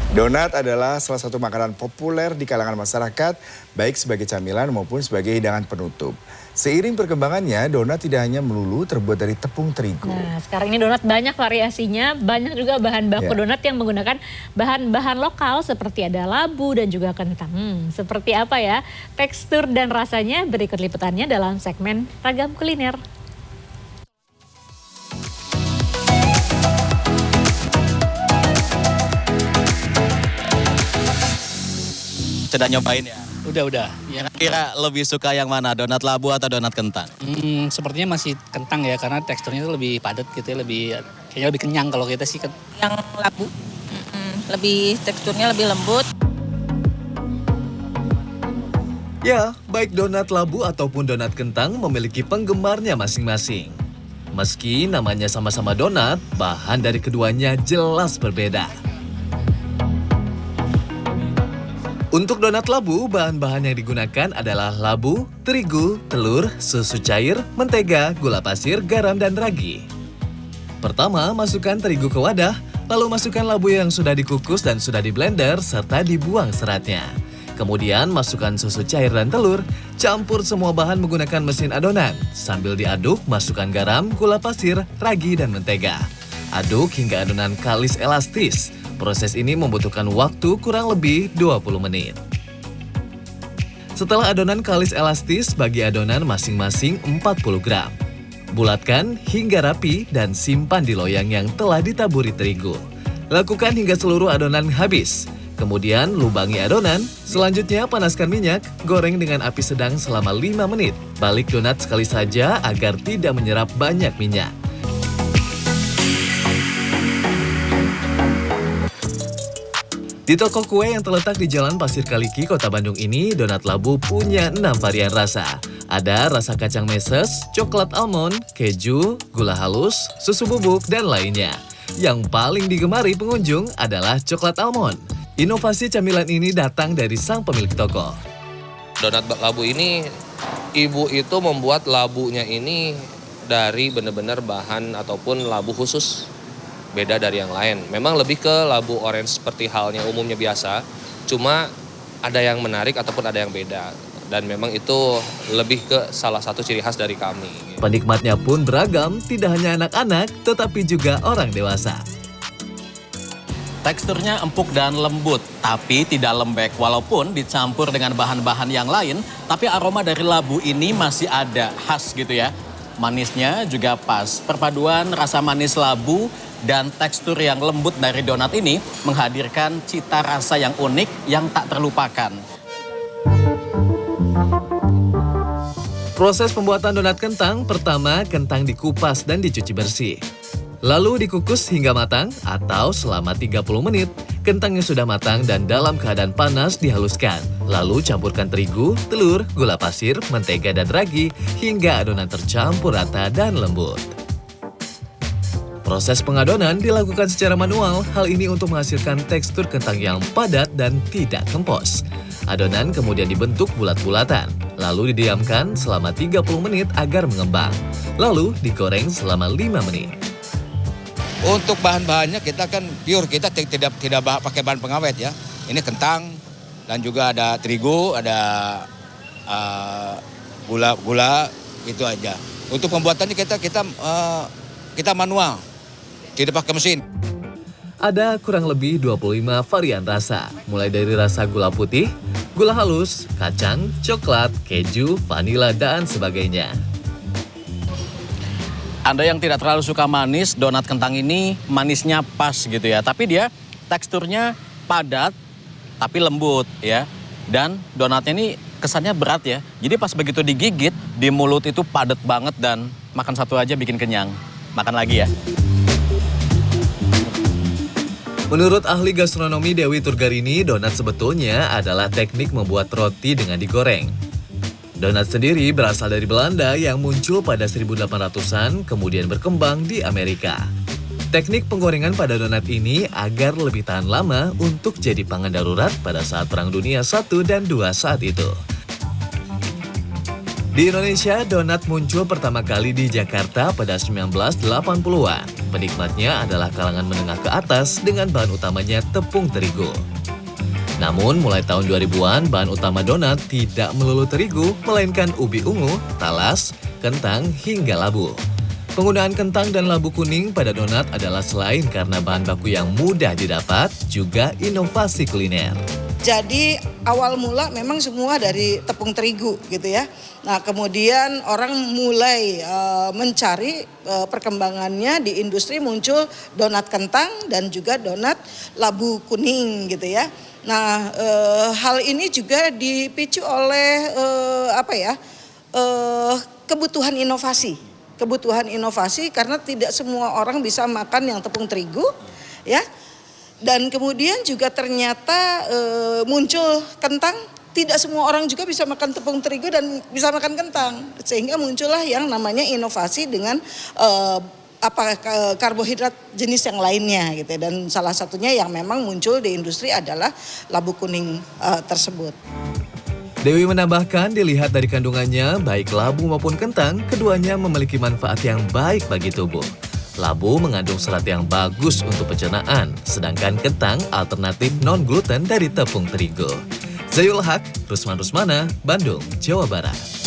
Donat adalah salah satu makanan populer di kalangan masyarakat, baik sebagai camilan maupun sebagai hidangan penutup. Seiring perkembangannya, donat tidak hanya melulu terbuat dari tepung terigu. Nah, sekarang ini donat banyak variasinya, banyak juga bahan baku donat yang menggunakan bahan-bahan lokal seperti ada labu dan juga kentang. Seperti apa ya tekstur dan rasanya, berikut liputannya dalam segmen Ragam Kuliner. Sudah nyobain ya? Udah. Ya. Kira lebih suka yang mana, donat labu atau donat kentang? Sepertinya masih kentang ya, karena teksturnya itu lebih padat gitu ya, kayaknya lebih kenyang kalau kita sih. Yang labu, lebih teksturnya lebih lembut. Ya, baik donat labu ataupun donat kentang memiliki penggemarnya masing-masing. Meski namanya sama-sama donat, bahan dari keduanya jelas berbeda. Untuk donat labu, bahan-bahan yang digunakan adalah labu, terigu, telur, susu cair, mentega, gula pasir, garam, dan ragi. Pertama, masukkan terigu ke wadah, lalu masukkan labu yang sudah dikukus dan sudah diblender, serta dibuang seratnya. Kemudian masukkan susu cair dan telur, campur semua bahan menggunakan mesin adonan. Sambil diaduk, masukkan garam, gula pasir, ragi, dan mentega. Aduk hingga adonan kalis elastis. Proses ini membutuhkan waktu kurang lebih 20 menit. Setelah adonan kalis elastis, bagi adonan masing-masing 40 gram. Bulatkan hingga rapi dan simpan di loyang yang telah ditaburi terigu. Lakukan hingga seluruh adonan habis. Kemudian lubangi adonan, selanjutnya panaskan minyak, goreng dengan api sedang selama 5 menit. Balik donat sekali saja agar tidak menyerap banyak minyak. Di toko kue yang terletak di Jalan Pasir Kaliki, Kota Bandung ini, donat labu punya 6 varian rasa. Ada rasa kacang meses, coklat almond, keju, gula halus, susu bubuk, dan lainnya. Yang paling digemari pengunjung adalah coklat almond. Inovasi camilan ini datang dari sang pemilik toko. Donat labu ini, ibu itu membuat labunya ini dari benar-benar bahan ataupun labu khusus. Beda dari yang lain. Memang lebih ke labu orange seperti halnya umumnya biasa, cuma ada yang menarik ataupun ada yang beda. Dan memang itu lebih ke salah satu ciri khas dari kami. Penikmatnya pun beragam, tidak hanya anak-anak, tetapi juga orang dewasa. Teksturnya empuk dan lembut, tapi tidak lembek. Walaupun dicampur dengan bahan-bahan yang lain, tapi aroma dari labu ini masih ada, khas gitu ya. Manisnya juga pas. Perpaduan rasa manis labu dan tekstur yang lembut dari donat ini menghadirkan cita rasa yang unik yang tak terlupakan. Proses pembuatan donat kentang, pertama kentang dikupas dan dicuci bersih. Lalu dikukus hingga matang atau selama 30 menit. Kentang yang sudah matang dan dalam keadaan panas dihaluskan. Lalu campurkan terigu, telur, gula pasir, mentega, dan ragi hingga adonan tercampur rata dan lembut. Proses pengadonan dilakukan secara manual, hal ini untuk menghasilkan tekstur kentang yang padat dan tidak kempos. Adonan kemudian dibentuk bulat-bulatan, lalu didiamkan selama 30 menit agar mengembang. Lalu digoreng selama 5 menit. Untuk bahan-bahannya kita kan pure, kita tidak pakai bahan pengawet ya. Ini kentang dan juga ada terigu, ada gula itu aja. Untuk pembuatannya kita manual, tidak pakai mesin. Ada kurang lebih 25 varian rasa, mulai dari rasa gula putih, gula halus, kacang, coklat, keju, vanila, dan sebagainya. Anda yang tidak terlalu suka manis, donat kentang ini manisnya pas gitu ya. Tapi dia teksturnya padat, tapi lembut ya. Dan donatnya ini kesannya berat ya. Jadi pas begitu digigit, di mulut itu padat banget dan makan satu aja bikin kenyang. Makan lagi ya. Menurut ahli gastronomi Dewi Turgarini, donat sebetulnya adalah teknik membuat roti dengan digoreng. Donat sendiri berasal dari Belanda yang muncul pada 1800-an, kemudian berkembang di Amerika. Teknik penggorengan pada donat ini agar lebih tahan lama untuk jadi pangan darurat pada saat Perang Dunia I dan II saat itu. Di Indonesia, donat muncul pertama kali di Jakarta pada 1980-an. Penikmatnya adalah kalangan menengah ke atas dengan bahan utamanya tepung terigu. Namun mulai tahun 2000-an bahan utama donat tidak melulu terigu, melainkan ubi ungu, talas, kentang, hingga labu. Penggunaan kentang dan labu kuning pada donat adalah selain karena bahan baku yang mudah didapat, juga inovasi kuliner. Jadi awal mula memang semua dari tepung terigu gitu ya. Nah kemudian orang mulai mencari perkembangannya di industri, muncul donat kentang dan juga donat labu kuning gitu ya. Nah hal ini juga dipicu oleh kebutuhan inovasi. Kebutuhan inovasi karena tidak semua orang bisa makan yang tepung terigu ya. Dan kemudian juga ternyata muncul kentang, tidak semua orang juga bisa makan tepung terigu dan bisa makan kentang. Sehingga muncullah yang namanya inovasi dengan karbohidrat jenis yang lainnya gitu. Dan salah satunya yang memang muncul di industri adalah labu kuning tersebut. Dewi menambahkan dilihat dari kandungannya, baik labu maupun kentang, keduanya memiliki manfaat yang baik bagi tubuh. Labu mengandung serat yang bagus untuk pencernaan, sedangkan kentang alternatif non-gluten dari tepung terigu. Zayul Haq, Rusman Rusmana, Bandung, Jawa Barat.